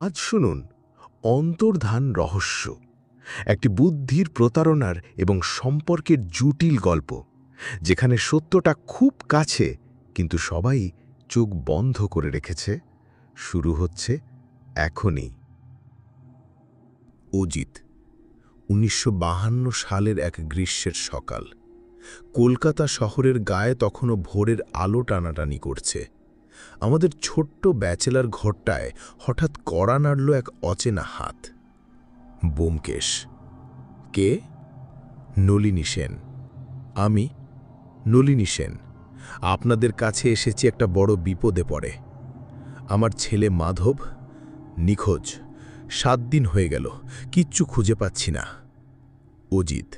আজ শুনুন অন্তর্ধান রহস্য, একটি বুদ্ধির প্রতারণার এবং সম্পর্কের জটিল গল্প, যেখানে সত্যটা খুব কাছে কিন্তু সবাই চোখ বন্ধ করে রেখেছে। শুরু হচ্ছে এখনই। অজিত ১৯৫২ সালের এক গ্রীষ্মের সকাল। কলকাতা শহরের গায়ে তখনও ভোরের আলো টানাটানি করছে। আমাদের ছোট্ট ব্যাচেলার ঘরটায় হঠাৎ কড়া নাড়ল এক অচেনা হাত। ব্যোমকেশ। কে? নলিনী সেন। আমি নলিনী সেন। আপনাদের কাছে এসেছি একটা বড় বিপদে পড়ে। আমার ছেলে মাধব নিখোঁজ। ৭ দিন হয়ে গেল, কিচ্ছু খুঁজে পাচ্ছি না। অজিত।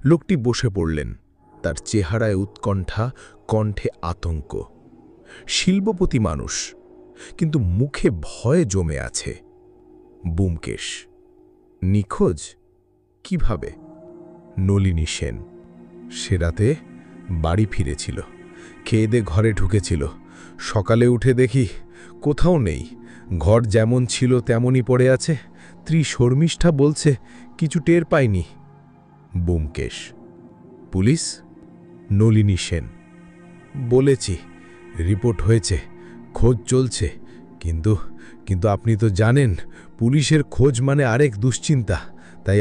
লোকটি বসে পড়লেন, তার চেহারায় উৎকণ্ঠা, কণ্ঠে আতঙ্ক। শিল্পপতি মানুষ, কিন্তু মুখে ভয় জমে আছে। ব্যোমকেশ। নিখোঁজ কিভাবে? নলিনী সেন। সে রাতে বাড়ি ফিরেছিল, খেয়ে ঘরে ঢুকেছিল। সকালে উঠে দেখি কোথাও নেই। ঘর যেমন ছিল তেমনই পড়ে আছে। স্ত্রী শর্মিষ্ঠা বলছে কিছু টের পায়নি। ব্যোমকেশ। পুলিশ? নলিনী সেন। বলেছি, রিপোর্ট হয়েছে, খোঁজ চলছে, কিন্তু কিন্তু আপনি তো জানেন পুলিশের খোঁজ মানে আরেক দুশ্চিন্তা। তাই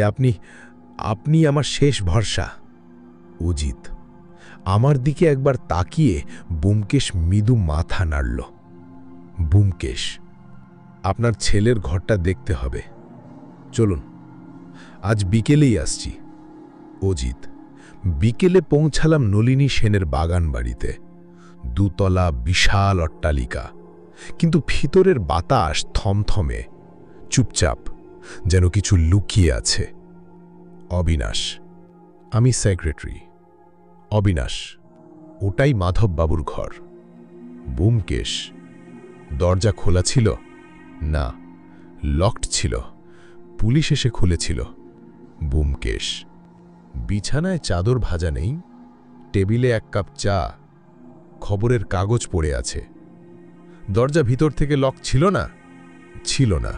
আপনি আমার শেষ ভরসা। অজিত। আমার দিকে একবার তাকিয়ে ব্যোমকেশ মৃদু মাথা নাড়ল। ব্যোমকেশ। আপনার ছেলের ঘরটা দেখতে হবে, চলুন, আজ বিকেলেই আসছি। অজিত। বিকেলে পৌঁছালাম নলিনী সেনের বাগান বাড়িতে। ২ তলা বিশাল অট্টালিকা, কিন্তু ভিতরের বাতাস থমথমে, চুপচাপ, যেন কিছু লুকিয়ে আছে। অবিনাশ। আমি সেক্রেটারি। অবিনাশ। ওটাই মাধববাবুর ঘর। ব্যোমকেশ। দরজা খোলা ছিল? না, লকড ছিল। পুলিশ এসে খুলেছিল। ব্যোমকেশ। বিছানায় চাদর ভাজা নেই, টেবিলে ১ কাপ চা, খবরের কাগজ পড়ে আছে। দরজা ভিতর থেকে লক ছিল না? ছিল না।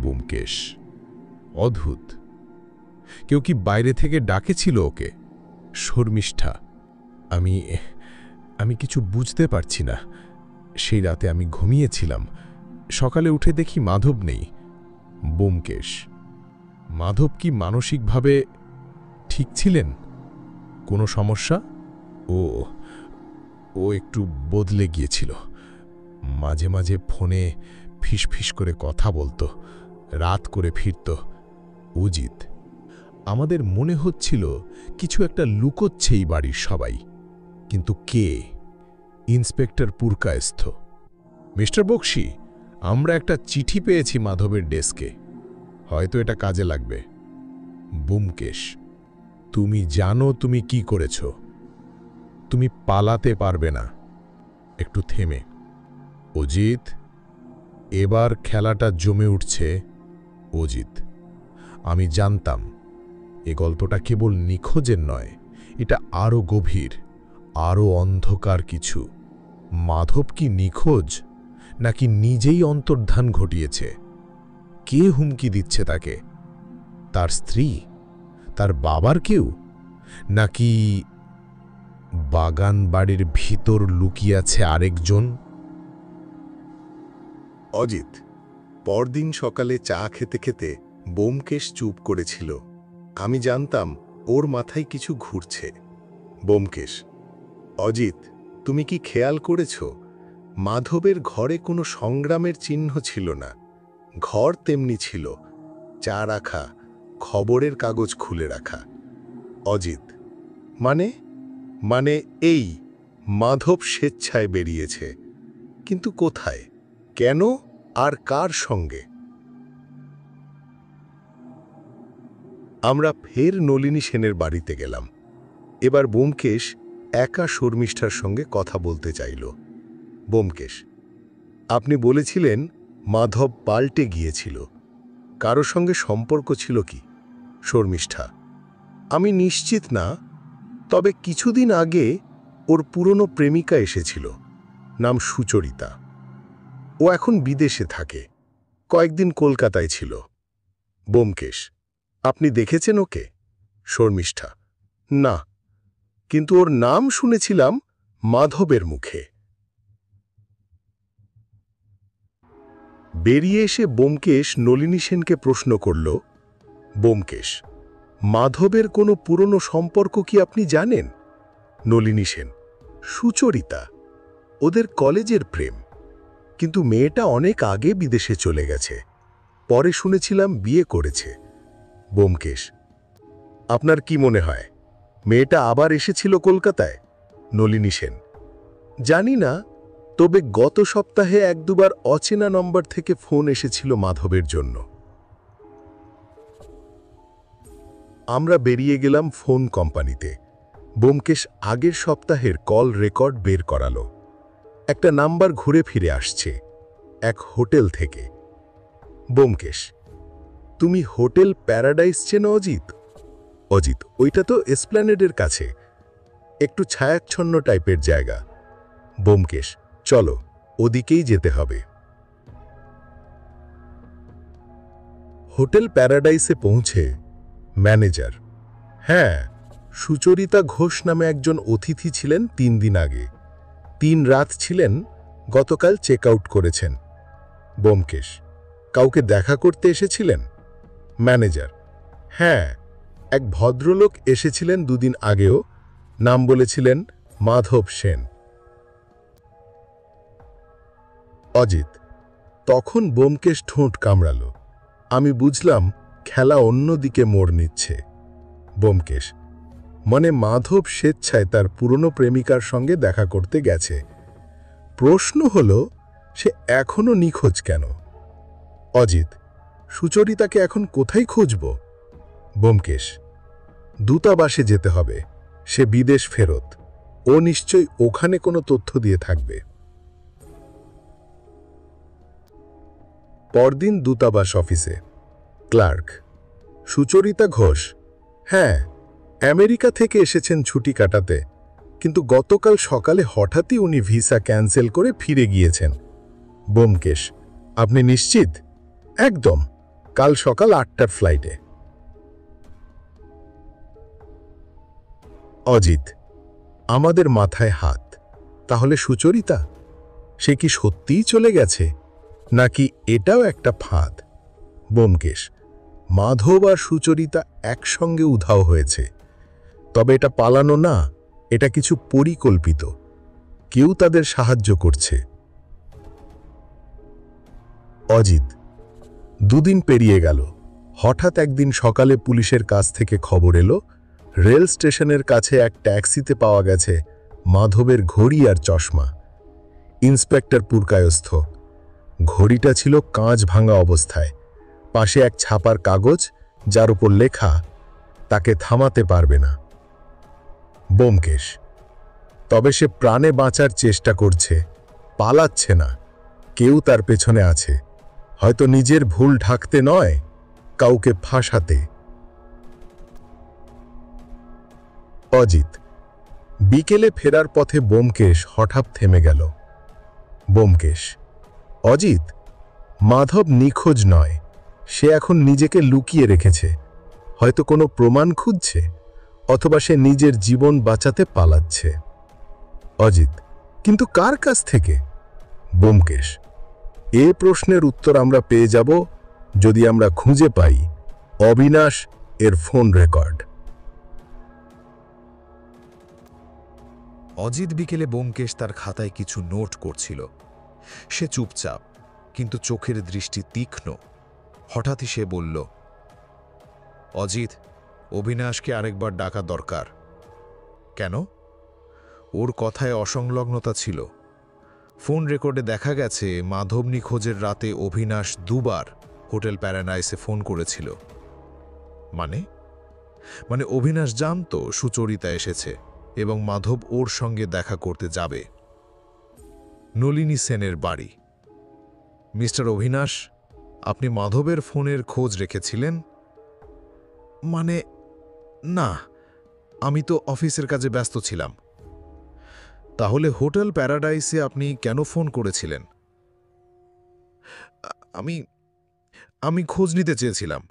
ব্যোমকেশ। অদ্ভুত, কেউ কি বাইরে থেকে ডাকেছিল ওকে? শর্মিষ্ঠা। আমি কিছু বুঝতে পারছি না। সেই রাতে আমি ঘুমিয়েছিলাম, সকালে উঠে দেখি মাধব নেই। ব্যোমকেশ। মাধব কি মানসিকভাবে ঠিক ছিলেন? কোনো সমস্যা? ও একটু বদলে গিয়েছিল। মাঝে মাঝে ফোনে ফিসফিস করে কথা বলতো, রাত করে ফিরত। অজিত। আমাদের মনে হচ্ছিল কিছু একটা লুকোচ্ছে এই বাড়ির সবাই, কিন্তু কে? ইন্সপেক্টর পুরকায়স্থ। মিস্টার বক্সি, আমরা একটা চিঠি পেয়েছি মাধবের ডেস্কে, হয়তো এটা কাজে লাগবে। ব্যোমকেশ। তুমি জানো তুমি কি করেছ? তুমি পালাতে পারবে না। একটু থেমে। অজিত, এবার খেলাটা জমে উঠছে। অজিত। আমি জানতাম এ গল্পটা কেবল নিখোঁজের নয়, এটা আরও গভীর, আরও অন্ধকার কিছু। মাধব কি নিখোঁজ, নাকি নিজেই অন্তর্ধান ঘটিয়েছে? কে হুমকি দিচ্ছে তাকে? তার স্ত্রী? তার বাবার কেউ? নাকি বাগান বাড়ির ভিতর লুকিয়ে আছে আরেকজন? অজিত। পরদিন সকালে চা খেতে খেতে ব্যোমকেশ চুপ করেছিল। আমি জানতাম ওর মাথায় কিছু ঘুরছে। ব্যোমকেশ। অজিত, তুমি কি খেয়াল করেছ মাধবের ঘরে কোনো সংগ্রামের চিহ্ন ছিল না। ঘর তেমনি ছিল, চা রাখা, খবরের কাগজ খুলে রাখা। অজিত। মানে এই মাধব স্বেচ্ছায় বেরিয়েছে, কিন্তু কোথায়, কেন, আর কার সঙ্গে? আমরা ফের নলিনী সেনের বাড়িতে গেলাম। এবার ব্যোমকেশ একা শর্মিষ্ঠার সঙ্গে কথা বলতে চাইল। ব্যোমকেশ। আপনি বলেছিলেন মাধব পাল্টে গিয়েছিল, কারো সঙ্গে সম্পর্ক ছিল কি? শর্মিষ্ঠা। আমি নিশ্চিত না, তবে কিছুদিন আগে ওর পুরনো প্রেমিকা এসেছিল, নাম সুচরিতা। ও এখন বিদেশে থাকে, কয়েকদিন কলকাতায় ছিল। ব্যোমকেশ: আপনি দেখেছেন ওকে? শর্মিষ্ঠা: না, কিন্তু ওর নাম শুনেছিলাম মাধবের মুখে। বেরিয়ে এসে ব্যোমকেশ নলিনী সেনকে প্রশ্ন করল, ব্যোমকেশ: মাধবের কোনো পুরনো সম্পর্ক কি আপনি জানেন? নলিনী সেন: সুচরিতা, ওদের কলেজের প্রেম, কিন্তু মেয়েটা অনেক আগে বিদেশে চলে গেছে, পরে শুনেছিলাম বিয়ে করেছে। ব্যোমকেশ: আপনার কি মনে হয় মেয়েটা আবার এসেছিল কলকাতায়? নলিনী সেন: জানি না, তবে গত সপ্তাহে 1-2 বার অচেনা নম্বর থেকে ফোন এসেছিল মাধবের জন্য। আমরা বেরিয়ে গেলাম ফোন কোম্পানিতে। ব্যোমকেশ আগের সপ্তাহের কল রেকর্ড বের করালো। একটা নাম্বার ঘুরে ফিরে আসছে, এক হোটেল থেকে। ব্যোমকেশ: তুমি হোটেল প্যারাডাইস চেনো অজিত? অজিত: ওইটা তো এসপ্ল্যানেডের কাছে, একটু ছায়াচ্ছন্ন টাইপের জায়গা। ব্যোমকেশ: চলো, ওদিকেই যেতে হবে। হোটেল প্যারাডাইসে পৌঁছে ম্যানেজার: হ্যাঁ, সুচরিতা ঘোষ নামে একজন অতিথি ছিলেন 3 দিন আগে, 3 রাত ছিলেন, গতকাল চেক আউট করেছেন। ব্যোমকেশ: কাউকে দেখা করতে এসেছিলেন? ম্যানেজার: হ্যাঁ, এক ভদ্রলোক এসেছিলেন 2 দিন আগেও, নাম বলেছিলেন মাধব সেন। অজিত: তখন ব্যোমকেশ ঠোঁট কামড়ালো। আমি বুঝলাম খেলা অন্যদিকে মোড় নিচ্ছে। ব্যোমকেশ: মানে মাধব স্বেচ্ছায় তার পুরনো প্রেমিকার সঙ্গে দেখা করতে গেছে। প্রশ্ন হল, সে এখনো নিখোঁজ কেন? অজিত: সুচরিতাকে এখন কোথায় খুঁজব? ব্যোমকেশ: দূতাবাসে যেতে হবে, সে বিদেশ ফেরত, ও নিশ্চয়ই ওখানে কোনো তথ্য দিয়ে থাকবে। পরদিন দূতাবাস অফিসে। ক্লার্ক: সুচরিতা ঘোষ? হ্যাঁ, আমেরিকা থেকে এসেছেন ছুটি কাটাতে, কিন্তু গতকাল সকালে হঠাৎই উনি ভিসা ক্যান্সেল করে ফিরে গিয়েছেন। ব্যোমকেশ: আপনি নিশ্চিত? একদম, কাল সকাল 8টার ফ্লাইটে। অজিত: আমাদের মাথায় হাত। তাহলে সুচরিতা, সে কি সত্যিই চলে গেছে, নাকি এটাও একটা ফাঁদ? ব্যোমকেশ: মাধব আর সুচরিতা একসঙ্গে উধাও হয়েছে, তবে এটা পালানো না, এটা কিছু পরিকল্পিত, কেউ তাদের সাহায্য করছে। অজিত: 2 দিন পেরিয়ে গেল, হঠাৎ একদিন সকালে পুলিশের কাছ থেকে খবর এলো, রেল স্টেশনের কাছে এক ট্যাক্সিতে পাওয়া গেছে মাধবের ঘড়ি আর চশমা। ইন্সপেক্টর পুরকায়স্থ। ঘড়িটা ছিল কাঁচ ভাঙা অবস্থায়, পাশে এক ছাপার কাগজ, যার উপর লেখা, তাকে থামাতে পারবে না। ব্যোমকেশ: তবে সে প্রাণে বাঁচার চেষ্টা করছে, পালাচ্ছে না, কেউ তার পেছনে আছে, হয়তো নিজের ভুল ঢাকতে নয়, কাউকে ফাঁসাতে। অজিত: বিকেলে ফেরার পথে ব্যোমকেশ হঠাৎ থেমে গেল। ব্যোমকেশ: অজিত, মাধব নিখোঁজ নয়, সে এখন নিজেকে লুকিয়ে রেখেছে, হয়তো কোনো প্রমাণ খুঁজছে, অথবা সে নিজের জীবন বাঁচাতে পালাচ্ছে। অজিত: কিন্তু কার কাছ থেকে? ব্যোমকেশ: এ প্রশ্নের উত্তর আমরা পেয়ে যাব যদি আমরা খুঁজে পাই অবিনাশ এর ফোন রেকর্ড। অজিত বিকেলে ব্যোমকেশ তার খাতায় কিছু নোট করছিল। সে চুপচাপ, কিন্তু চোখের দৃষ্টি তীক্ষ্ণ। হঠাৎই সে বলল, অজিত, অবিনাশকে আরেকবার ডাকা দরকার। কেন? ওর কথায় অসংলগ্নতা ছিল। ফোন রেকর্ডে দেখা গেছে মাধব নিখোঁজের রাতে অবিনাশ 2 বার হোটেল প্যারাডাইসে ফোন করেছিল। মানে অবিনাশ জানতো সুচরিতা এসেছে এবং মাধব ওর সঙ্গে দেখা করতে যাবে। নলিনী সেনের বাড়ি। মিস্টার অবিনাশ, আপনি মাধবের ফোনের খোঁজ রেখেছিলেন? না, আমি তো অফিসের কাজে ব্যস্ত ছিলাম। তাহলে হোটেল প্যারাডাইসে আপনি কেন ফোন করেছিলেন? আমি খোঁজ নিতে চেয়েছিলাম।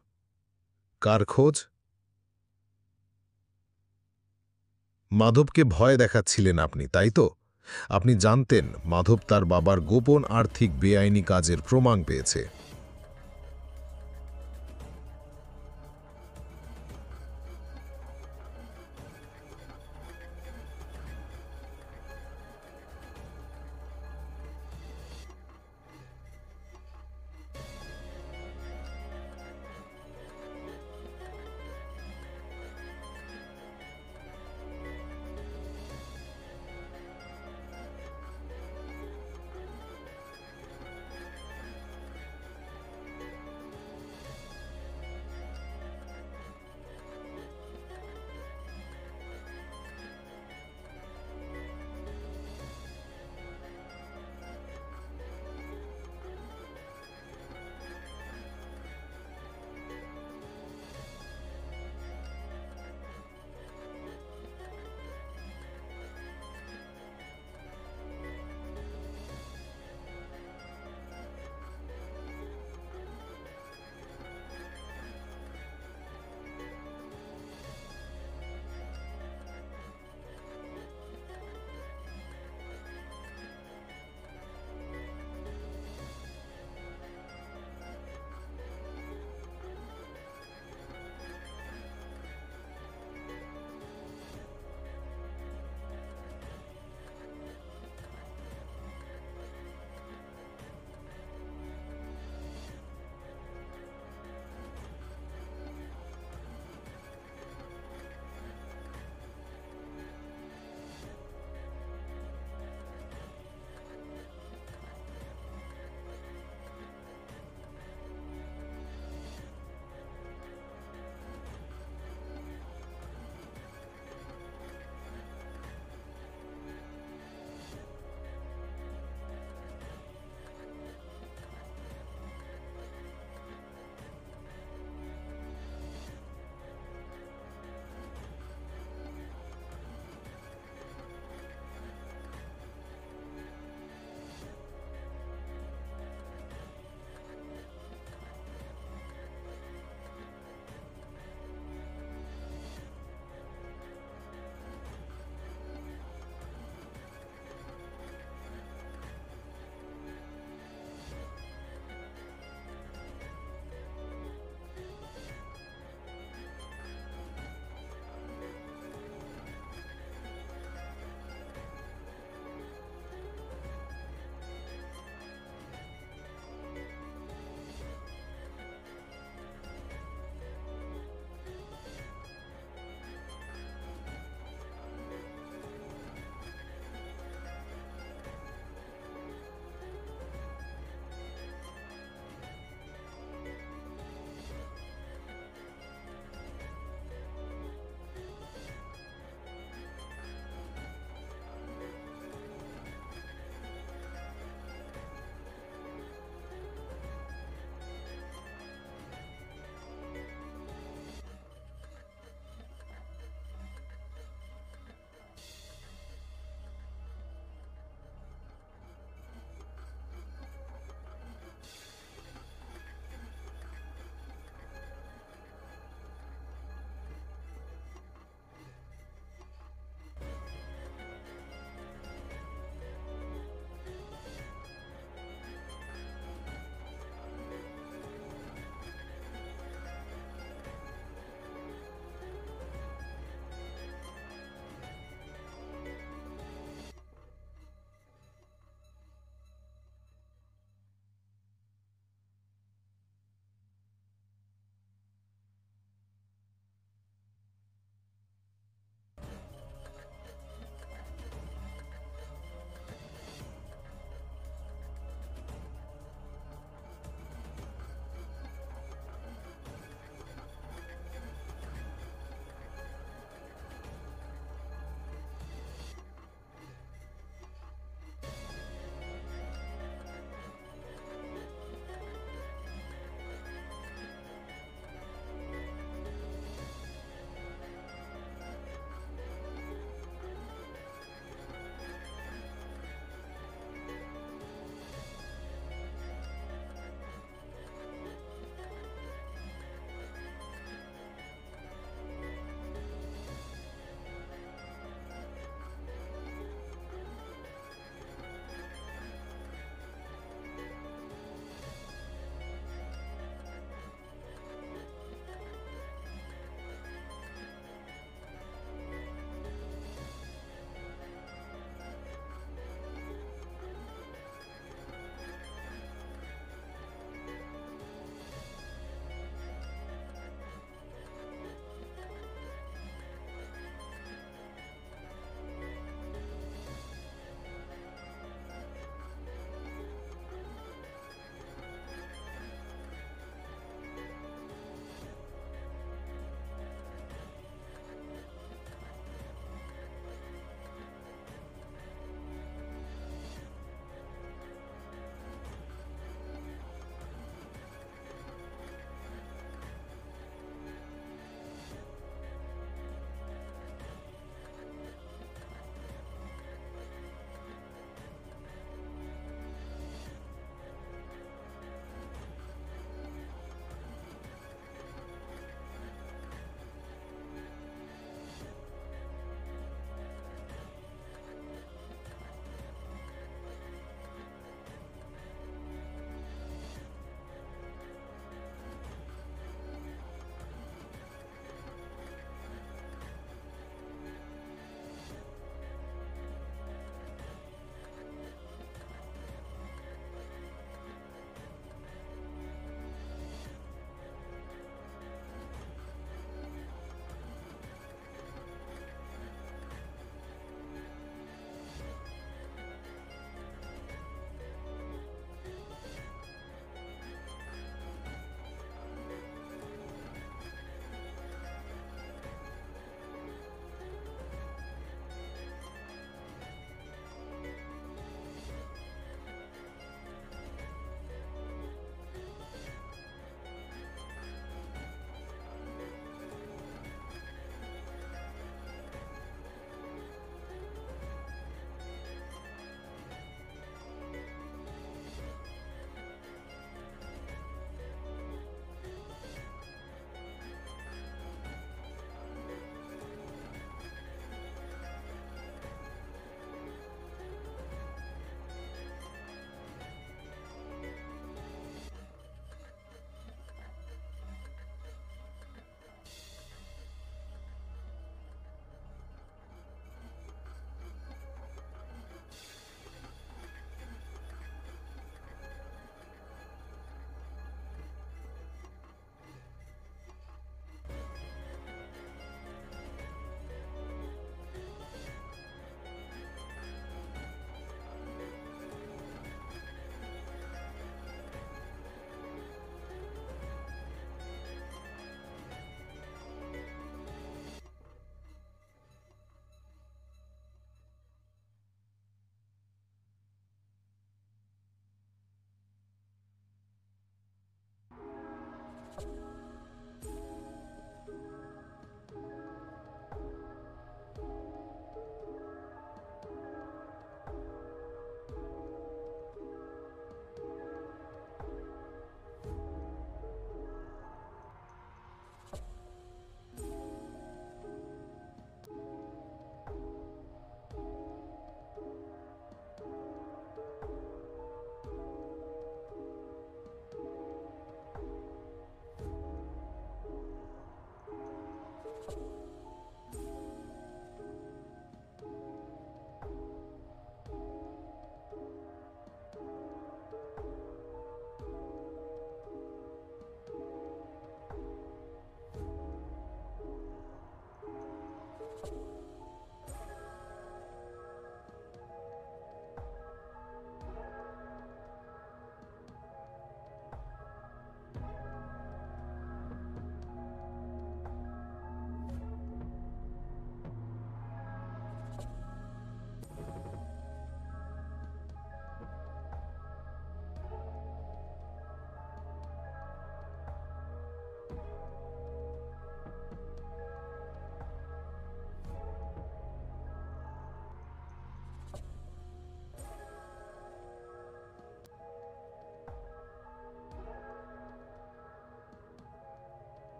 কার খোঁজ? মাধবকে ভয় দেখাচ্ছিলেন আপনি, তাই তো? আপনি জানতেন মাধব তার বাবার গোপন আর্থিক বেআইনি কাজের প্রমাণ পেয়েছে।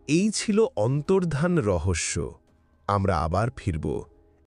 এই ছিল অন্তর্ধান রহস্য। আমরা আবার ফিরব